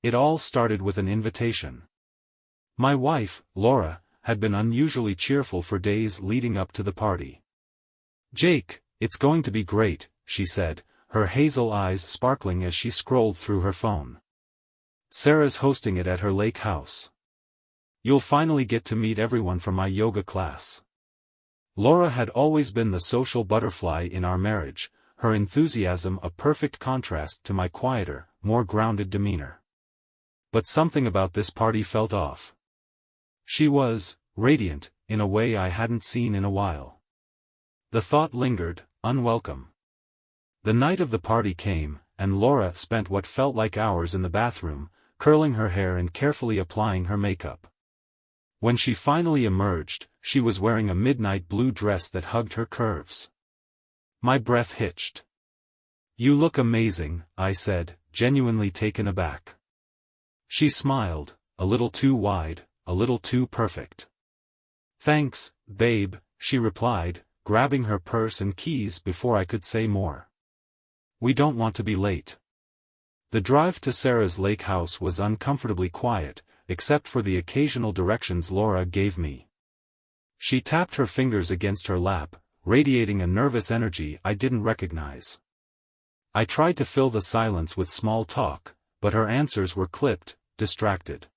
It all started with an invitation. My wife, Laura, had been unusually cheerful for days leading up to the party. "Jake, it's going to be great," she said, her hazel eyes sparkling as she scrolled through her phone. "Sarah's hosting it at her lake house. You'll finally get to meet everyone from my yoga class." Laura had always been the social butterfly in our marriage, her enthusiasm a perfect contrast to my quieter, more grounded demeanor. But something about this party felt off. She was radiant, in a way I hadn't seen in a while. The thought lingered, unwelcome. The night of the party came, and Laura spent what felt like hours in the bathroom, curling her hair and carefully applying her makeup. When she finally emerged, she was wearing a midnight blue dress that hugged her curves. My breath hitched. "You look amazing," I said, genuinely taken aback. She smiled, a little too wide, a little too perfect. "Thanks, babe," she replied, grabbing her purse and keys before I could say more. "We don't want to be late." The drive to Sarah's lake house was uncomfortably quiet, except for the occasional directions Laura gave me. She tapped her fingers against her lap, radiating a nervous energy I didn't recognize. I tried to fill the silence with small talk, but her answers were clipped, distracted.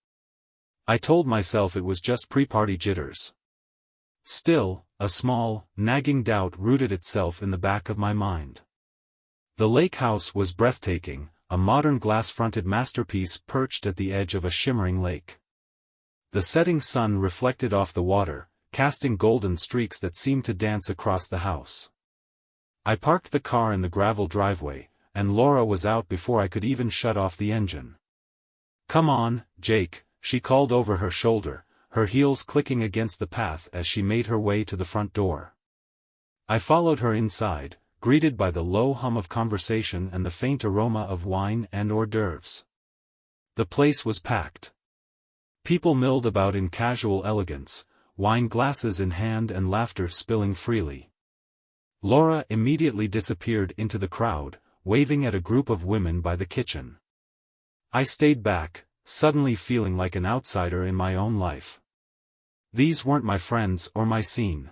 I told myself it was just pre-party jitters. Still, a small, nagging doubt rooted itself in the back of my mind. The lake house was breathtaking, a modern glass-fronted masterpiece perched at the edge of a shimmering lake. The setting sun reflected off the water, casting golden streaks that seemed to dance across the house. I parked the car in the gravel driveway, and Laura was out before I could even shut off the engine. "Come on, Jake," she called over her shoulder, her heels clicking against the path as she made her way to the front door. I followed her inside, greeted by the low hum of conversation and the faint aroma of wine and hors d'oeuvres. The place was packed. People milled about in casual elegance, wine glasses in hand and laughter spilling freely. Laura immediately disappeared into the crowd, waving at a group of women by the kitchen. I stayed back, suddenly feeling like an outsider in my own life. These weren't my friends or my scene.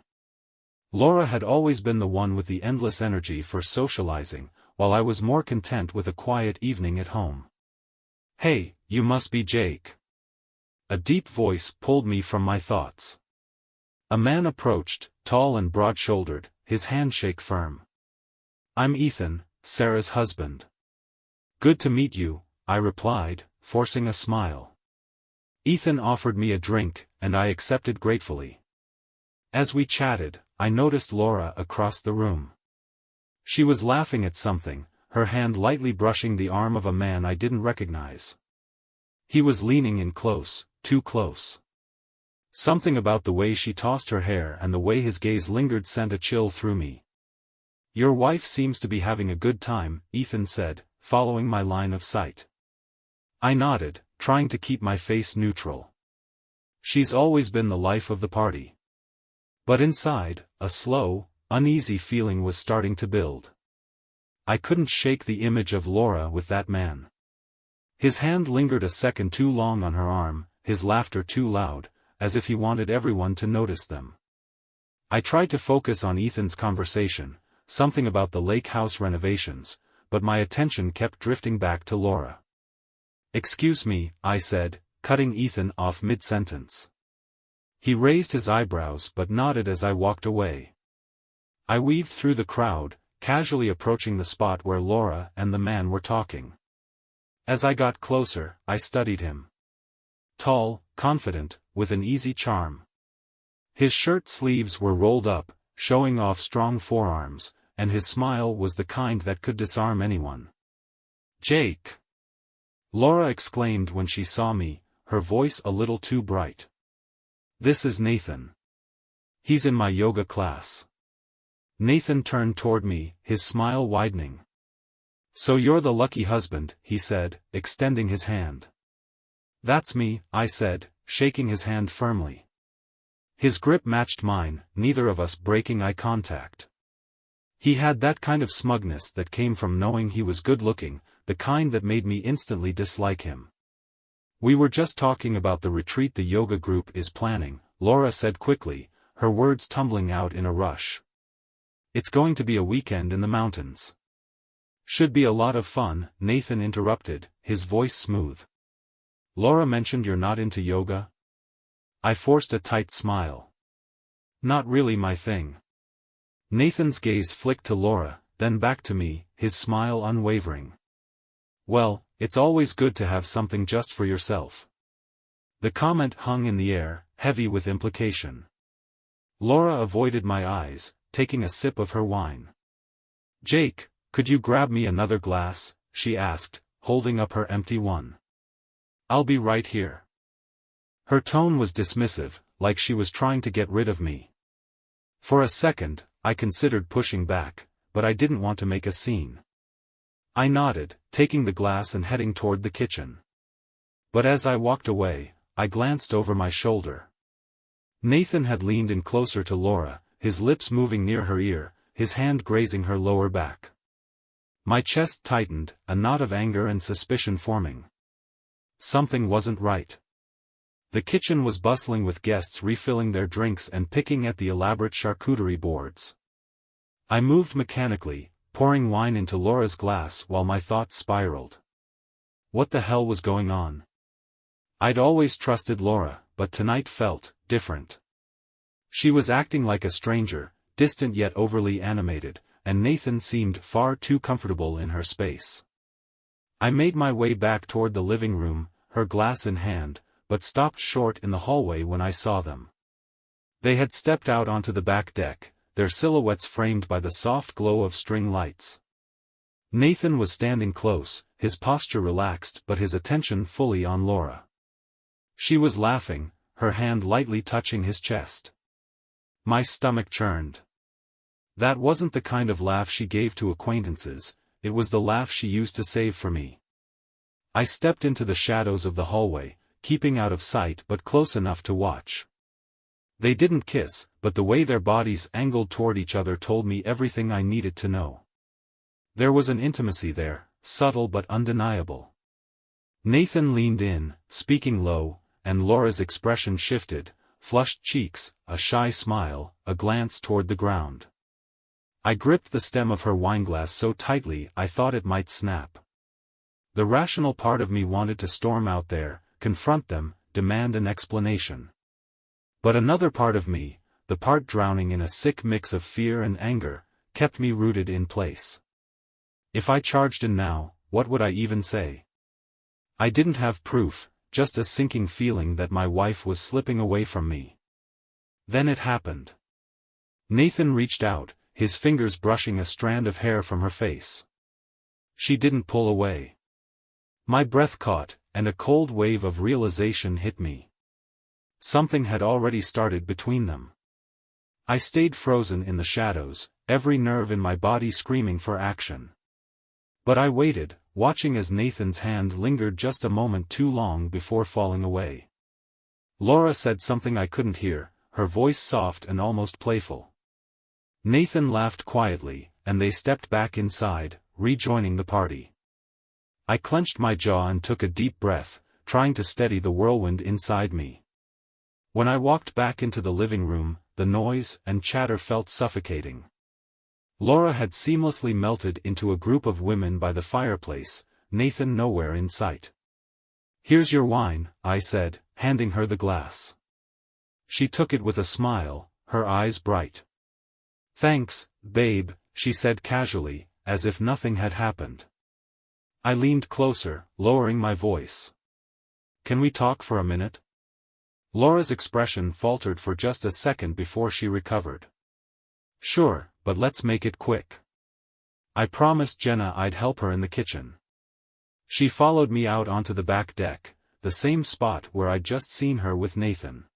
Laura had always been the one with the endless energy for socializing, while I was more content with a quiet evening at home. "Hey, you must be Jake." A deep voice pulled me from my thoughts. A man approached, tall and broad-shouldered, his handshake firm. "I'm Ethan, Sarah's husband." "Good to meet you," I replied, forcing a smile. Ethan offered me a drink, and I accepted gratefully. As we chatted, I noticed Laura across the room. She was laughing at something, her hand lightly brushing the arm of a man I didn't recognize. He was leaning in close, too close. Something about the way she tossed her hair and the way his gaze lingered sent a chill through me. "Your wife seems to be having a good time," Ethan said, following my line of sight. I nodded, trying to keep my face neutral. She's always been the life of the party. But inside, a slow, uneasy feeling was starting to build. I couldn't shake the image of Laura with that man. His hand lingered a second too long on her arm, his laughter too loud, as if he wanted everyone to notice them. I tried to focus on Ethan's conversation, something about the lake house renovations, but my attention kept drifting back to Laura. "Excuse me," I said, cutting Ethan off mid-sentence. He raised his eyebrows but nodded as I walked away. I weaved through the crowd, casually approaching the spot where Laura and the man were talking. As I got closer, I studied him. Tall, confident, with an easy charm. His shirt sleeves were rolled up, showing off strong forearms, and his smile was the kind that could disarm anyone. "Jake!" Laura exclaimed when she saw me, her voice a little too bright. "This is Nathan. He's in my yoga class." Nathan turned toward me, his smile widening. "So you're the lucky husband," he said, extending his hand. "That's me," I said, shaking his hand firmly. His grip matched mine, neither of us breaking eye contact. He had that kind of smugness that came from knowing he was good-looking, the kind that made me instantly dislike him. We were just talking about the retreat the yoga group is planning, Laura said quickly, her words tumbling out in a rush. It's going to be a weekend in the mountains. Should be a lot of fun, Nathan interrupted, his voice smooth. Laura mentioned you're not into yoga? I forced a tight smile. Not really my thing. Nathan's gaze flicked to Laura, then back to me, his smile unwavering. Well, it's always good to have something just for yourself. The comment hung in the air, heavy with implication. Laura avoided my eyes, taking a sip of her wine. Jake, could you grab me another glass? She asked, holding up her empty one. I'll be right here. Her tone was dismissive, like she was trying to get rid of me. For a second, I considered pushing back, but I didn't want to make a scene. I nodded, taking the glass and heading toward the kitchen. But as I walked away, I glanced over my shoulder. Nathan had leaned in closer to Laura, his lips moving near her ear, his hand grazing her lower back. My chest tightened, a knot of anger and suspicion forming. Something wasn't right. The kitchen was bustling with guests refilling their drinks and picking at the elaborate charcuterie boards. I moved mechanically, pouring wine into Laura's glass while my thoughts spiraled. What the hell was going on? I'd always trusted Laura, but tonight felt different. She was acting like a stranger, distant yet overly animated, and Nathan seemed far too comfortable in her space. I made my way back toward the living room, her glass in hand, but stopped short in the hallway when I saw them. They had stepped out onto the back deck, their silhouettes framed by the soft glow of string lights. Nathan was standing close, his posture relaxed but his attention fully on Laura. She was laughing, her hand lightly touching his chest. My stomach churned. That wasn't the kind of laugh she gave to acquaintances, it was the laugh she used to save for me. I stepped into the shadows of the hallway, keeping out of sight but close enough to watch. They didn't kiss, but the way their bodies angled toward each other told me everything I needed to know. There was an intimacy there, subtle but undeniable. Nathan leaned in, speaking low, and Laura's expression shifted, flushed cheeks, a shy smile, a glance toward the ground. I gripped the stem of her wineglass so tightly I thought it might snap. The rational part of me wanted to storm out there, confront them, demand an explanation. But another part of me, the part drowning in a sick mix of fear and anger, kept me rooted in place. If I charged in now, what would I even say? I didn't have proof, just a sinking feeling that my wife was slipping away from me. Then it happened. Nathan reached out, his fingers brushing a strand of hair from her face. She didn't pull away. My breath caught, and a cold wave of realization hit me. Something had already started between them. I stayed frozen in the shadows, every nerve in my body screaming for action. But I waited, watching as Nathan's hand lingered just a moment too long before falling away. Laura said something I couldn't hear, her voice soft and almost playful. Nathan laughed quietly, and they stepped back inside, rejoining the party. I clenched my jaw and took a deep breath, trying to steady the whirlwind inside me. When I walked back into the living room, the noise and chatter felt suffocating. Laura had seamlessly melted into a group of women by the fireplace, Nathan nowhere in sight. "Here's your wine," I said, handing her the glass. She took it with a smile, her eyes bright. "Thanks, babe," she said casually, as if nothing had happened. I leaned closer, lowering my voice. "Can we talk for a minute?" Laura's expression faltered for just a second before she recovered. "Sure, but let's make it quick." I promised Jenna I'd help her in the kitchen. She followed me out onto the back deck, the same spot where I'd just seen her with Nathan.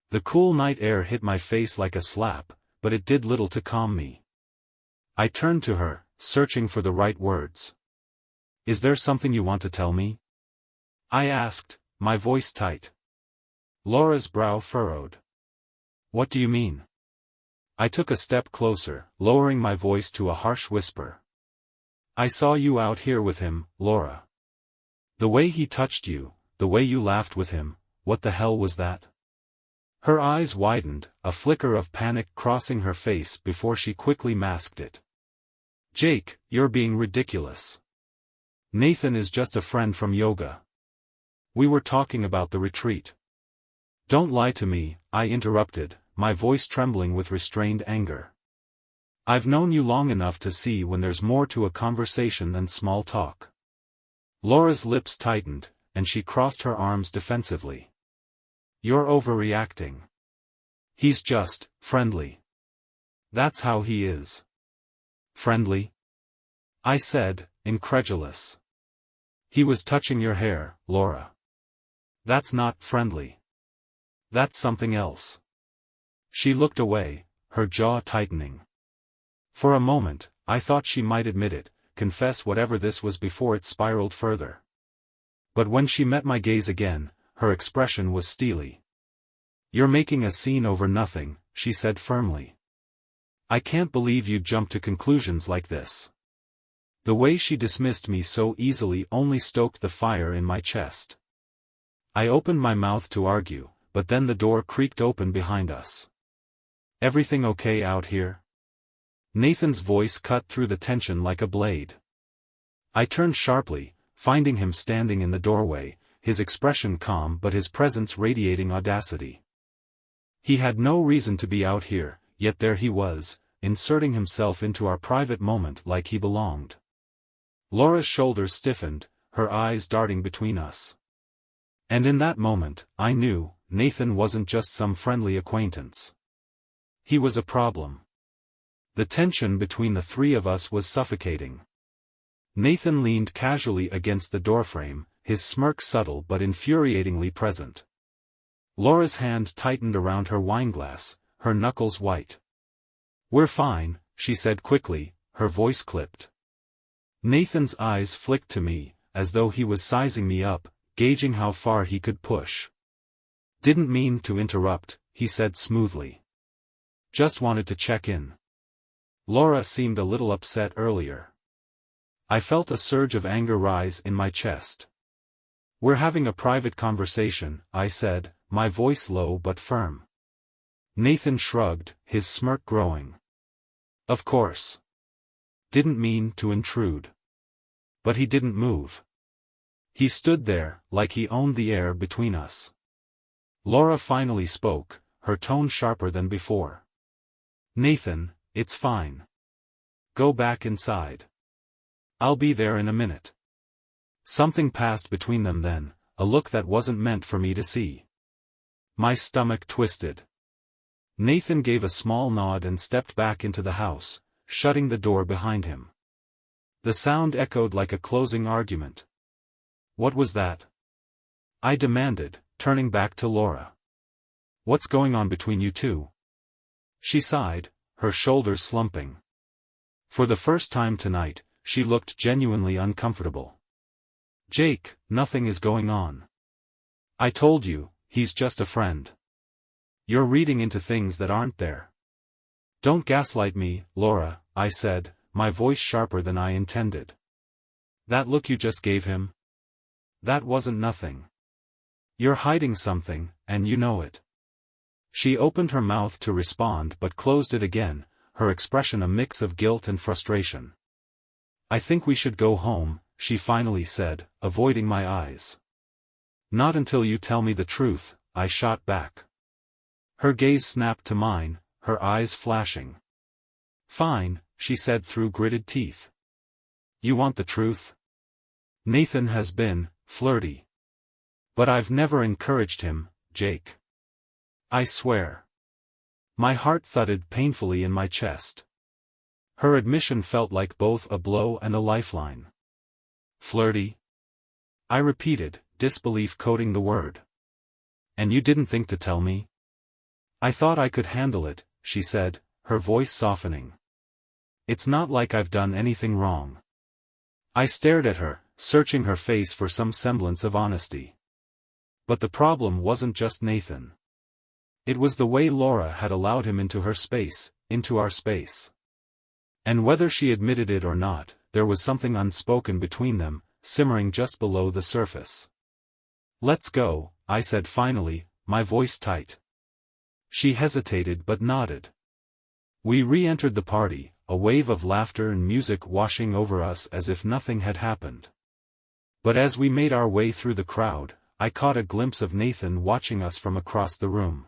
The cool night air hit my face like a slap, but it did little to calm me. I turned to her, searching for the right words. "Is there something you want to tell me?" I asked, my voice tight. Laura's brow furrowed. "What do you mean?" I took a step closer, lowering my voice to a harsh whisper. "I saw you out here with him, Laura. The way he touched you, the way you laughed with him, what the hell was that?" Her eyes widened, a flicker of panic crossing her face before she quickly masked it. "Jake, you're being ridiculous. Nathan is just a friend from yoga. We were talking about the retreat." "Don't lie to me," I interrupted, my voice trembling with restrained anger. "I've known you long enough to see when there's more to a conversation than small talk." Laura's lips tightened, and she crossed her arms defensively. "You're overreacting. He's just friendly. That's how he is." "Friendly?" I said, incredulous. "He was touching your hair, Laura. That's not friendly. That's something else." She looked away, her jaw tightening. For a moment, I thought she might admit it, confess whatever this was before it spiraled further. But when she met my gaze again, her expression was steely. "You're making a scene over nothing," she said firmly. "I can't believe you jumped to conclusions like this." The way she dismissed me so easily only stoked the fire in my chest. I opened my mouth to argue, but then the door creaked open behind us. "Everything okay out here?" Nathan's voice cut through the tension like a blade. I turned sharply, finding him standing in the doorway, his expression calm but his presence radiating audacity. He had no reason to be out here, yet there he was, inserting himself into our private moment like he belonged. Laura's shoulders stiffened, her eyes darting between us. And in that moment, I knew, Nathan wasn't just some friendly acquaintance. He was a problem. The tension between the three of us was suffocating. Nathan leaned casually against the doorframe, his smirk subtle but infuriatingly present. Laura's hand tightened around her wineglass, her knuckles white. "We're fine," she said quickly, her voice clipped. Nathan's eyes flicked to me, as though he was sizing me up, gauging how far he could push. "Didn't mean to interrupt," he said smoothly. "Just wanted to check in." Laura seemed a little upset earlier. I felt a surge of anger rise in my chest. "We're having a private conversation," I said, my voice low but firm. Nathan shrugged, his smirk growing. "Of course. Didn't mean to intrude." But he didn't move. He stood there, like he owned the air between us. Laura finally spoke, her tone sharper than before. "Nathan, it's fine. Go back inside. I'll be there in a minute." Something passed between them then, a look that wasn't meant for me to see. My stomach twisted. Nathan gave a small nod and stepped back into the house, shutting the door behind him. The sound echoed like a closing argument. "What was that?" I demanded, turning back to Laura. "What's going on between you two?" She sighed, her shoulders slumping. For the first time tonight, she looked genuinely uncomfortable. "Jake, nothing is going on. I told you, he's just a friend. You're reading into things that aren't there." "Don't gaslight me, Laura," I said, my voice sharper than I intended. "That look you just gave him? That wasn't nothing. You're hiding something, and you know it." She opened her mouth to respond but closed it again, her expression a mix of guilt and frustration. "I think we should go home," she finally said, avoiding my eyes. "Not until you tell me the truth," I shot back. Her gaze snapped to mine, her eyes flashing. "Fine," she said through gritted teeth. "You want the truth? Nathan has been flirty. But I've never encouraged him, Jake. I swear." My heart thudded painfully in my chest. Her admission felt like both a blow and a lifeline. "Flirty?" I repeated, disbelief coating the word. "And you didn't think to tell me?" "I thought I could handle it," she said, her voice softening. "It's not like I've done anything wrong." I stared at her, searching her face for some semblance of honesty. But the problem wasn't just Nathan. It was the way Laura had allowed him into her space, into our space. And whether she admitted it or not, there was something unspoken between them, simmering just below the surface. Let's go, I said finally, my voice tight. She hesitated but nodded. We re-entered the party, a wave of laughter and music washing over us as if nothing had happened. But as we made our way through the crowd, I caught a glimpse of Nathan watching us from across the room.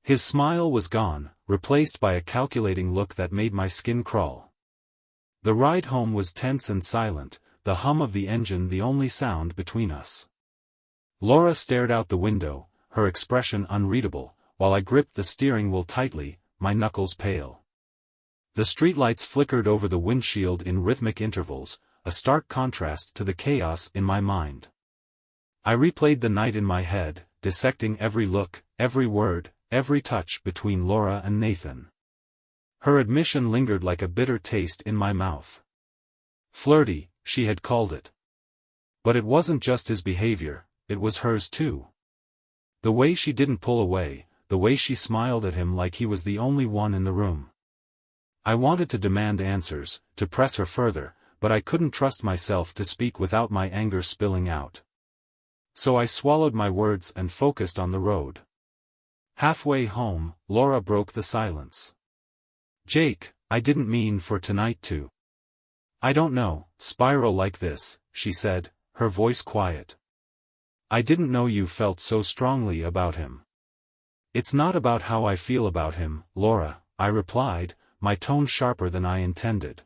His smile was gone, replaced by a calculating look that made my skin crawl. The ride home was tense and silent, the hum of the engine the only sound between us. Laura stared out the window, her expression unreadable, while I gripped the steering wheel tightly, my knuckles pale. The streetlights flickered over the windshield in rhythmic intervals, a stark contrast to the chaos in my mind. I replayed the night in my head, dissecting every look, every word, every touch between Laura and Nathan. Her admission lingered like a bitter taste in my mouth. Flirty, she had called it. But it wasn't just his behavior, it was hers too. The way she didn't pull away, the way she smiled at him like he was the only one in the room. I wanted to demand answers, to press her further, but I couldn't trust myself to speak without my anger spilling out. So I swallowed my words and focused on the road. Halfway home, Laura broke the silence. Jake, I didn't mean for tonight to. I don't know, spiral like this, she said, her voice quiet. I didn't know you felt so strongly about him. It's not about how I feel about him, Laura, I replied, my tone sharper than I intended.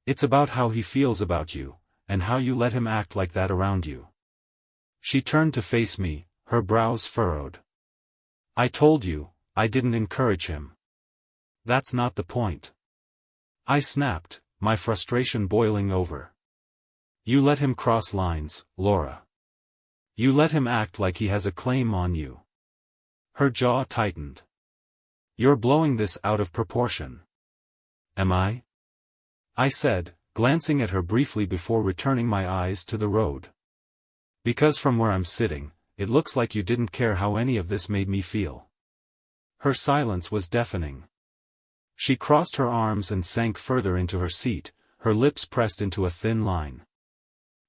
It's about how he feels about you, and how you let him act like that around you. She turned to face me, her brows furrowed. I told you, I didn't encourage him. That's not the point. I snapped, my frustration boiling over. You let him cross lines, Laura. You let him act like he has a claim on you. Her jaw tightened. You're blowing this out of proportion. Am I? I said, glancing at her briefly before returning my eyes to the road. Because from where I'm sitting, it looks like you didn't care how any of this made me feel. Her silence was deafening. She crossed her arms and sank further into her seat, her lips pressed into a thin line.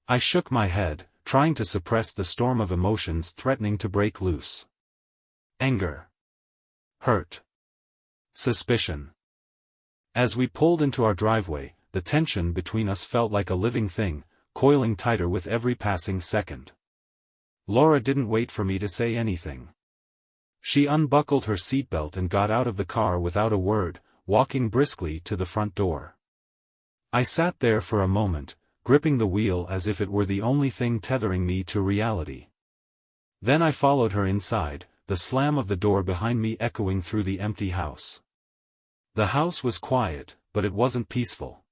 I shook my head, trying to suppress the storm of emotions threatening to break loose. Anger. Hurt. Suspicion. As we pulled into our driveway, the tension between us felt like a living thing, coiling tighter with every passing second. Laura didn't wait for me to say anything. She unbuckled her seatbelt and got out of the car without a word, walking briskly to the front door. I sat there for a moment, gripping the wheel as if it were the only thing tethering me to reality. Then I followed her inside, the slam of the door behind me echoing through the empty house. The house was quiet, but it wasn't peaceful.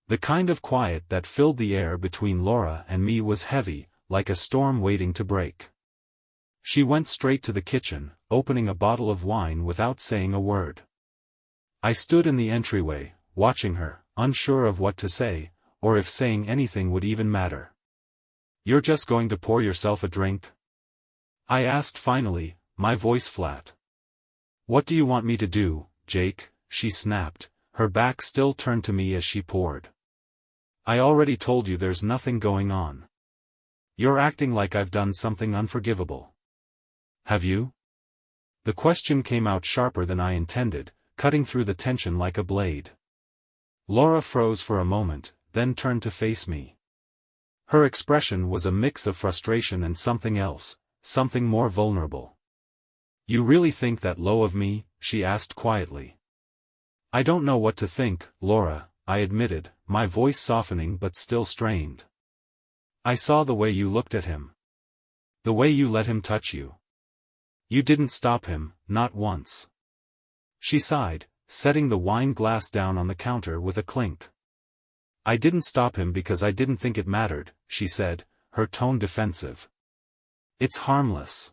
The kind of quiet that filled the air between Laura and me was heavy, like a storm waiting to break. She went straight to the kitchen, opening a bottle of wine without saying a word. I stood in the entryway, watching her, unsure of what to say, or if saying anything would even matter. You're just going to pour yourself a drink? I asked finally, my voice flat. What do you want me to do, Jake? She snapped, her back still turned to me as she poured. I already told you there's nothing going on. You're acting like I've done something unforgivable. Have you? The question came out sharper than I intended, cutting through the tension like a blade. Laura froze for a moment, then turned to face me. Her expression was a mix of frustration and something else, something more vulnerable. You really think that low of me? She asked quietly. I don't know what to think, Laura, I admitted, my voice softening but still strained. I saw the way you looked at him. The way you let him touch you. You didn't stop him, not once. She sighed, setting the wine glass down on the counter with a clink. I didn't stop him because I didn't think it mattered, she said, her tone defensive. It's harmless.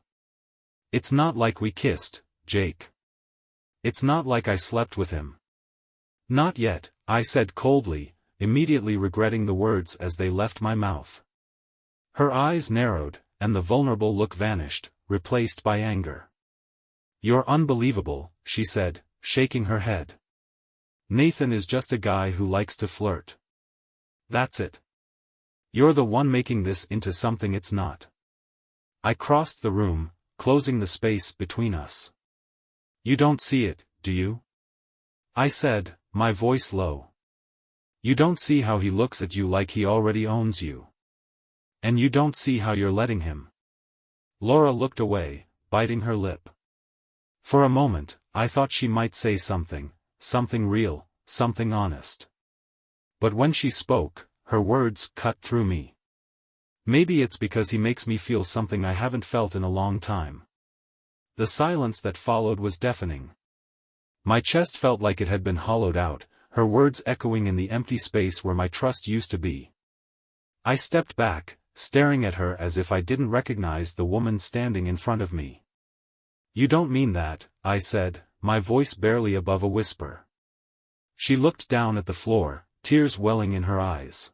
It's not like we kissed, Jake. It's not like I slept with him. Not yet, I said coldly, immediately regretting the words as they left my mouth. Her eyes narrowed, and the vulnerable look vanished, replaced by anger. You're unbelievable, she said, shaking her head. Nathan is just a guy who likes to flirt. That's it. You're the one making this into something it's not. I crossed the room, closing the space between us. You don't see it, do you? I said, my voice low. You don't see how he looks at you like he already owns you. And you don't see how you're letting him. Laura looked away, biting her lip. For a moment, I thought she might say something real, something honest. But when she spoke, her words cut through me. Maybe it's because he makes me feel something I haven't felt in a long time. The silence that followed was deafening. My chest felt like it had been hollowed out, her words echoing in the empty space where my trust used to be. I stepped back, staring at her as if I didn't recognize the woman standing in front of me. You don't mean that, I said, my voice barely above a whisper. She looked down at the floor, tears welling in her eyes.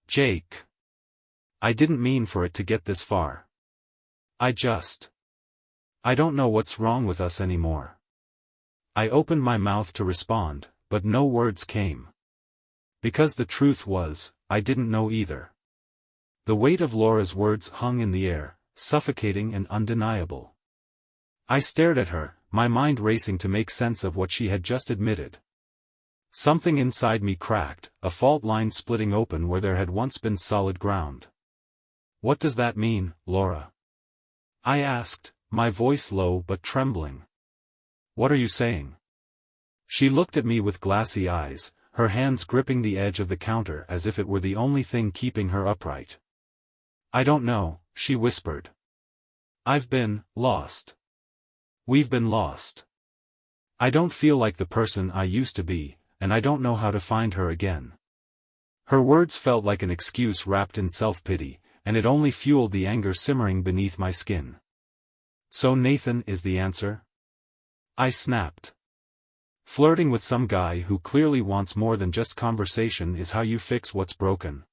Jake. I didn't mean for it to get this far. I don't know what's wrong with us anymore. I opened my mouth to respond, but no words came. Because the truth was, I didn't know either. The weight of Laura's words hung in the air, suffocating and undeniable. I stared at her, my mind racing to make sense of what she had just admitted. Something inside me cracked, a fault line splitting open where there had once been solid ground. What does that mean, Laura? I asked, my voice low but trembling. What are you saying? She looked at me with glassy eyes, her hands gripping the edge of the counter as if it were the only thing keeping her upright. I don't know, she whispered. I've been lost. We've been lost. I don't feel like the person I used to be, and I don't know how to find her again. Her words felt like an excuse wrapped in self-pity, and it only fueled the anger simmering beneath my skin. So Nathan is the answer? I snapped. Flirting with some guy who clearly wants more than just conversation is how you fix what's broken.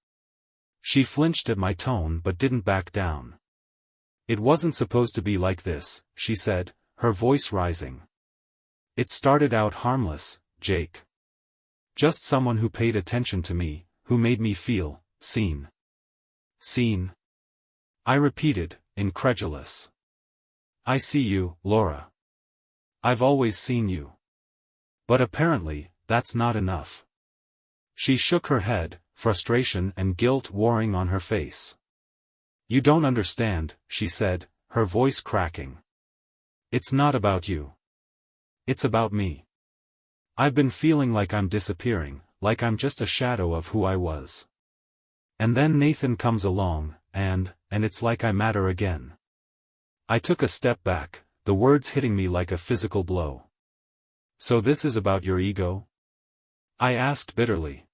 She flinched at my tone but didn't back down. It wasn't supposed to be like this, she said, her voice rising. It started out harmless, Jake. Just someone who paid attention to me, who made me feel seen. Seen? I repeated, incredulous. I see you, Laura. I've always seen you. But apparently, that's not enough. She shook her head, frustration and guilt warring on her face. You don't understand, she said, her voice cracking. It's not about you. It's about me. I've been feeling like I'm disappearing, like I'm just a shadow of who I was. And then Nathan comes along, and it's like I matter again. I took a step back, the words hitting me like a physical blow. So this is about your ego? I asked bitterly.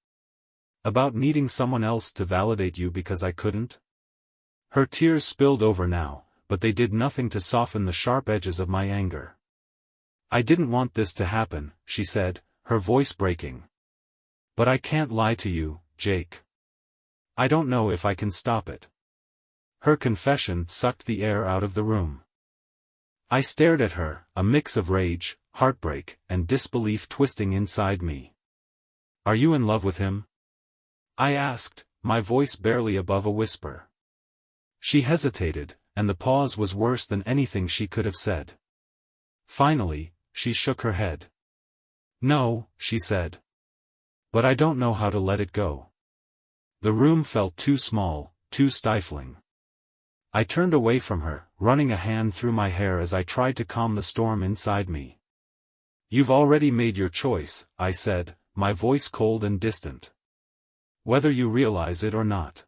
About needing someone else to validate you because I couldn't? Her tears spilled over now, but they did nothing to soften the sharp edges of my anger. I didn't want this to happen, she said, her voice breaking. But I can't lie to you, Jake. I don't know if I can stop it. Her confession sucked the air out of the room. I stared at her, a mix of rage, heartbreak, and disbelief twisting inside me. Are you in love with him? I asked, my voice barely above a whisper. She hesitated, and the pause was worse than anything she could have said. Finally, she shook her head. No, she said. But I don't know how to let it go. The room felt too small, too stifling. I turned away from her, running a hand through my hair as I tried to calm the storm inside me. You've already made your choice, I said, my voice cold and distant. Whether you realize it or not.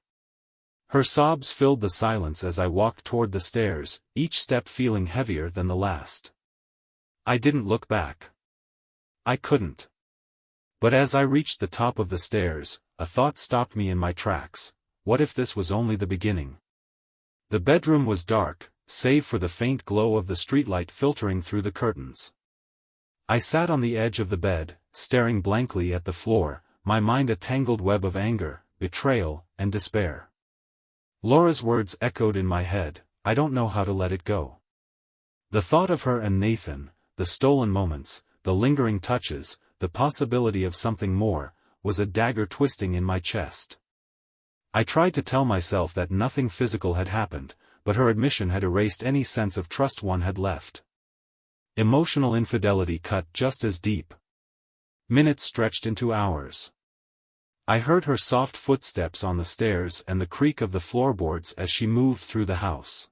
Her sobs filled the silence as I walked toward the stairs, each step feeling heavier than the last. I didn't look back. I couldn't. But as I reached the top of the stairs, a thought stopped me in my tracks. What if this was only the beginning? The bedroom was dark, save for the faint glow of the streetlight filtering through the curtains. I sat on the edge of the bed, staring blankly at the floor, my mind a tangled web of anger, betrayal, and despair. Laura's words echoed in my head, I don't know how to let it go. The thought of her and Nathan, the stolen moments, the lingering touches, the possibility of something more, was a dagger twisting in my chest. I tried to tell myself that nothing physical had happened, but her admission had erased any sense of trust one had left. Emotional infidelity cut just as deep. Minutes stretched into hours. I heard her soft footsteps on the stairs and the creak of the floorboards as she moved through the house.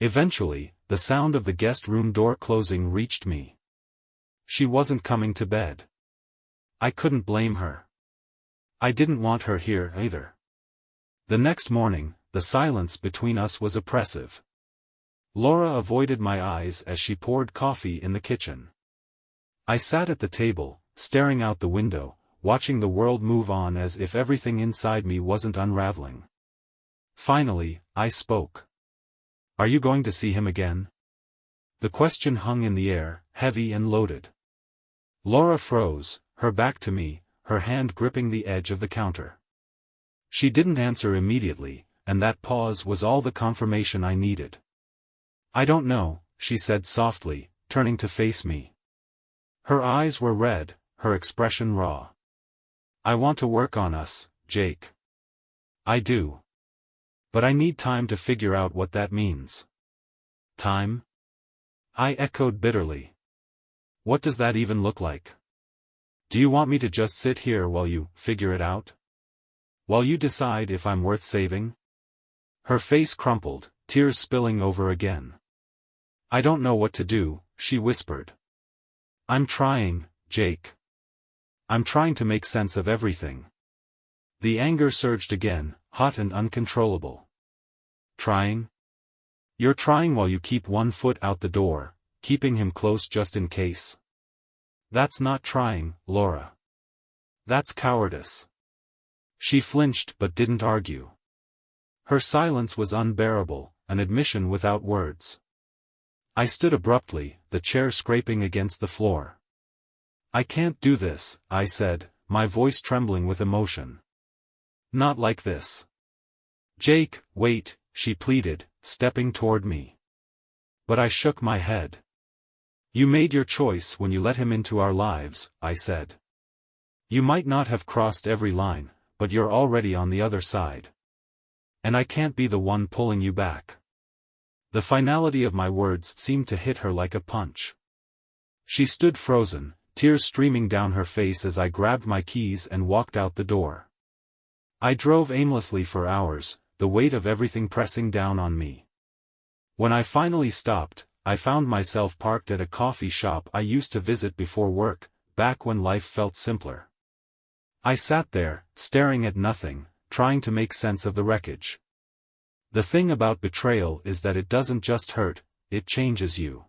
Eventually, the sound of the guest room door closing reached me. She wasn't coming to bed. I couldn't blame her. I didn't want her here either. The next morning, the silence between us was oppressive. Laura avoided my eyes as she poured coffee in the kitchen. I sat at the table, staring out the window, watching the world move on as if everything inside me wasn't unraveling. Finally, I spoke. "Are you going to see him again?" The question hung in the air, heavy and loaded. Laura froze, her back to me, her hand gripping the edge of the counter. She didn't answer immediately, and that pause was all the confirmation I needed. "I don't know," she said softly, turning to face me. Her eyes were red, her expression raw. "I want to work on us, Jake. I do. But I need time to figure out what that means." "Time?" I echoed bitterly. "What does that even look like? Do you want me to just sit here while you figure it out? While you decide if I'm worth saving?" Her face crumpled, tears spilling over again. "I don't know what to do," she whispered. "I'm trying, Jake. I'm trying to make sense of everything." The anger surged again, hot and uncontrollable. "Trying? You're trying while you keep one foot out the door, keeping him close just in case. That's not trying, Laura. That's cowardice." She flinched but didn't argue. Her silence was unbearable, an admission without words. I stood abruptly, the chair scraping against the floor. "I can't do this," I said, my voice trembling with emotion. "Not like this." "Jake, wait," she pleaded, stepping toward me. But I shook my head. "You made your choice when you let him into our lives," I said. "You might not have crossed every line, but you're already on the other side. And I can't be the one pulling you back." The finality of my words seemed to hit her like a punch. She stood frozen, tears streaming down her face as I grabbed my keys and walked out the door. I drove aimlessly for hours, the weight of everything pressing down on me. When I finally stopped, I found myself parked at a coffee shop I used to visit before work, back when life felt simpler. I sat there, staring at nothing, trying to make sense of the wreckage. The thing about betrayal is that it doesn't just hurt, it changes you.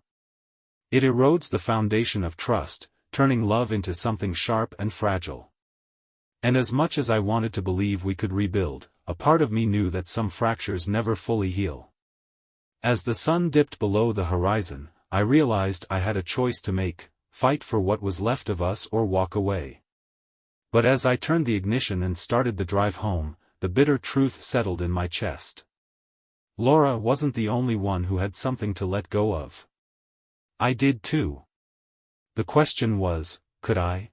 It erodes the foundation of trust, turning love into something sharp and fragile. And as much as I wanted to believe we could rebuild, a part of me knew that some fractures never fully heal. As the sun dipped below the horizon, I realized I had a choice to make: fight for what was left of us or walk away. But as I turned the ignition and started the drive home, the bitter truth settled in my chest. Laura wasn't the only one who had something to let go of. I did too. The question was, could I?